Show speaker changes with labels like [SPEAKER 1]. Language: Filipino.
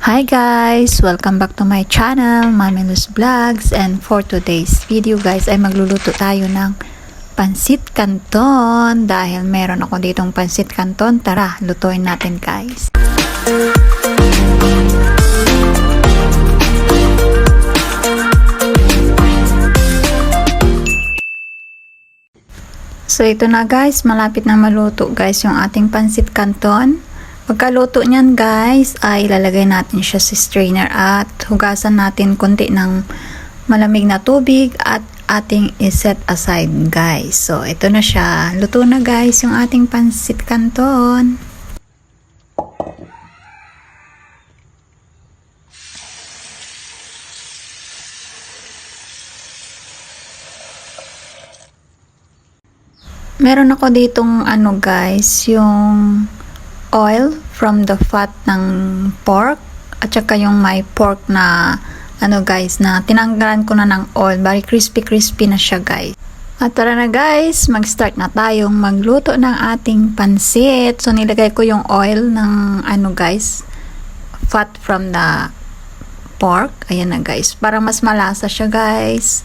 [SPEAKER 1] Hi guys! Welcome back to my channel, Mami Luz Vlogs. And for today's video guys ay magluluto tayo ng pansit canton. Dahil meron ako ditong pansit canton, tara lutuin natin guys. So ito na guys, malapit na maluto guys yung ating pansit canton. Pagkaluto niyan guys, ay ilalagay natin siya sa strainer at hugasan natin konti ng malamig na tubig at ating iset aside guys. So ito na siya, luto na guys yung ating pansit canton. Meron ako ditong guys, yung oil from the fat ng pork at saka yung may pork na guys na tinanggalan ko na ng oil, bali crispy na siya guys. At tara na guys, mag-start na tayong magluto ng ating pansit. So nilagay ko yung oil ng guys, fat from the pork, ayan na guys, para mas malasa siya guys.